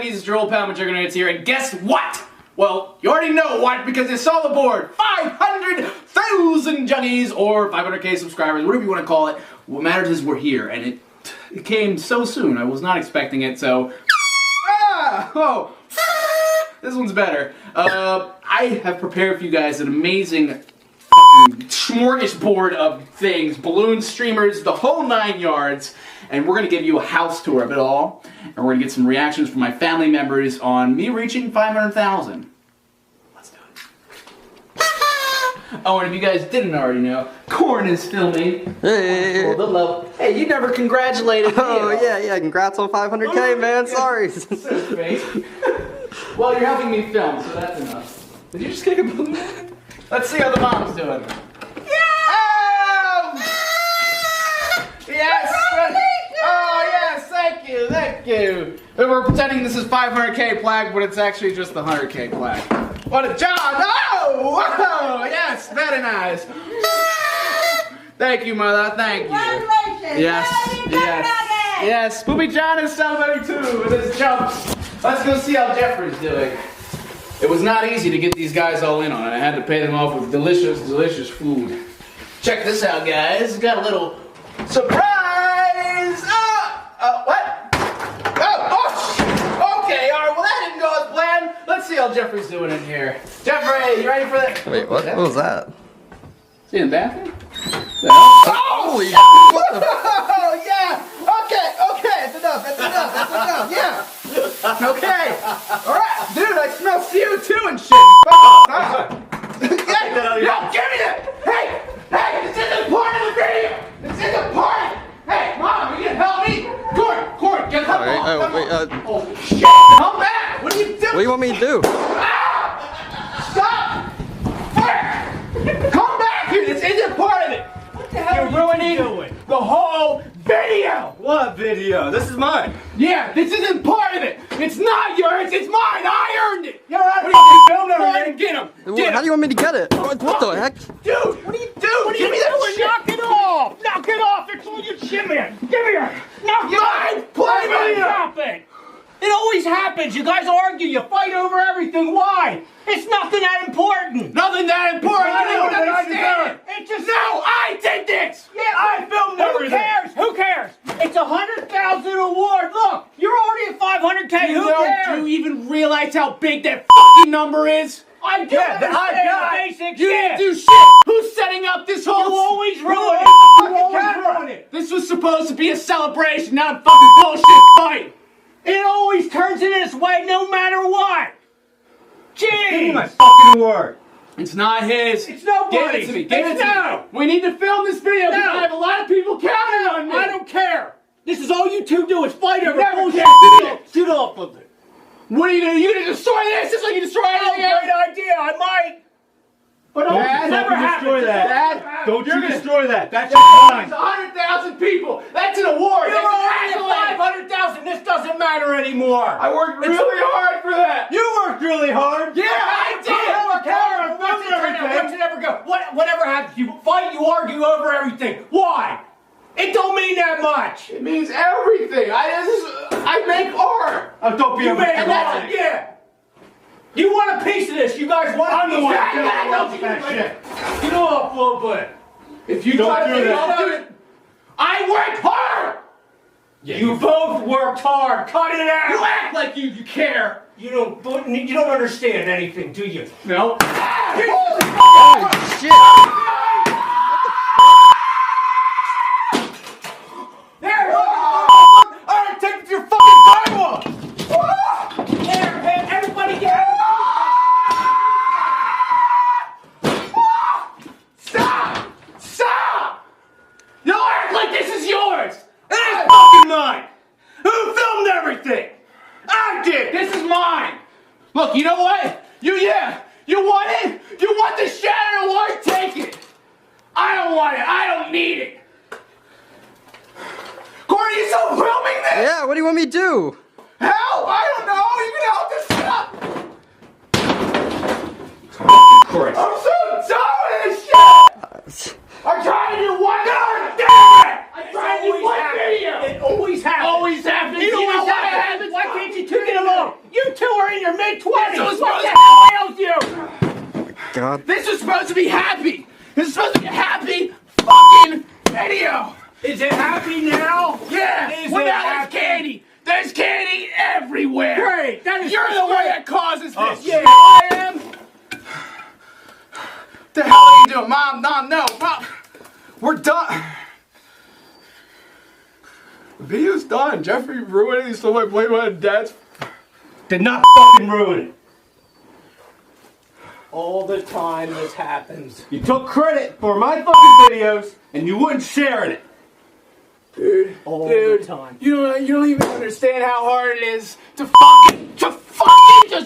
Junkies, it's your old pal McJuggernuggets here, and guess what? Well, you already know what, because it's all aboard 500,000 Junkies, or 500K subscribers, whatever you want to call it. What matters is we're here, and it came so soon. I was not expecting it, so... this one's better. I have prepared for you guys an amazing smorgasbord of things, balloons, streamers, the whole 9 yards, and we're going to give you a house tour of it all, and we're going to get some reactions from my family members on me reaching 500,000. Let's do it. Oh, and if you guys didn't already know, Corn is filming. Hey! For the love. Hey, you never congratulated me. Oh, yeah, congrats on 500K, man, sorry. Well, you're helping me film, so that's enough. Did you just kick a balloon? Let's see how the mom's doing. Oh! Yes! Oh, yes, thank you. And we're pretending this is 500K plaque, but it's actually just the 100K plaque. What a job! Oh! Whoa! Yes, very nice. Thank you, Mother, thank you. Congratulations! Yes. Poopy John is celebrating too with his jumps. Let's go see how Jeffrey's doing. It was not easy to get these guys all in on it. I had to pay them off with delicious, delicious food. Check this out, guys. Got a little surprise! What? Okay, alright, well that didn't go as planned. Let's see how Jeffrey's doing in here. Jeffrey, you ready for that? Wait, what was that? Is he in the bathroom? Holy shit! Oh, yeah! Okay, that's enough, yeah! Okay, alright, dude, I smell CO2 and shit! Yo, give me that! Hey, this isn't part of the video! This isn't part! Hey, Mom, you can help me? Corn, get help! Oh, shit, come back! What are you doing? What do you want me to do? Stop! Come back here, this isn't part of it! What the hell You're ruining the whole video! What video? This is mine. Yeah, this isn't part of it! It's not yours, it's mine! I earned it! You're right. What are you filming everything? Get him! How do you want me to get it? What the heck? Dude, what are you doing? Give me that shit! Knock it off! Knock it off! It's all your shit, man! Give me it! Knock it off! Play me! Stop it! It always happens. You guys argue. You fight over everything. Why? It's nothing that important. Nothing that important! I You don't know, but I understand! It's just... No, I did this! Yeah, I filmed everything. Who cares? It's a 100,000 award. Look, you're already at 500K. Who cares? Do you even realize how big that fucking number is? I do understand the basic You shit. didn't do shit! Who's setting up this whole... You always ruin it. You always ruin it. This was supposed to be a celebration, not a fucking bullshit fight! It always turns in this way no matter what. Give me my Jeez. fucking award. It's not his. It's nobody's. Give it to me. Give it to me. We need to film this video because I have a lot of people counting on me. I don't care. This is all you two do is fight over never bullshit. can. Shoot off with it. What are you gonna do? You gonna destroy this just like you destroy everything else? Great idea. I might. But Don't it never you destroy happens. that. Dad, Don't you destroy that. That's Dad, your it's time. 100,000 people. That's an award. You're That's already an at accolade. 500,000. This doesn't matter anymore. I worked really hard for that. You worked really hard. Yeah, I did. What's it ever go? Whatever happens, you fight, you argue over everything. Why? It don't mean that much. It means everything. I make art. Oh, don't be a And that's it. Yeah. You want a piece of this? You guys want I'm a the piece one of that it? that shit. Get off a little bit. If you Don't try to do take that. all of it, I worked hard. You both worked hard. Cut it out. You act like you care. You don't understand anything, do you? No. Holy shit! There. Alright, take your fucking time off. There, man. Everybody get out. Stop! Don't act like this is yours. It is fucking mine. Who filmed everything? I did. This is mine. Look, you know what? You want it? You want the Shatters award? Take it. I don't want it. I don't need it. Corey, you still filming this? Yeah, what do you want me to do? Help! I don't know. You can help this up. Corey. I'm so done with this shit. I'm trying to do one. God damn it! I'm trying to do one video. It always happens. Always happens. It You know always why it happens. happens? Why can't you two get along? your mid-20s. This was What the supposed hell ails you? God. This is supposed to be happy. This is supposed to be a happy fucking video. Is it happy now? Yeah. Is Well, it now happy? there's candy. There's candy everywhere. Great. That is You're the one great. that causes this. Yeah. I am. The hell are you doing, Mom? No. Mom. We're done. The video's done. Jeffrey ruined it. He stole my Playboy and Dad's. Did not fucking ruin it. All the time this happens. You took credit for my fucking videos and you wouldn't share in it. Dude, All dude, the time. you don't even understand how hard it is to fucking just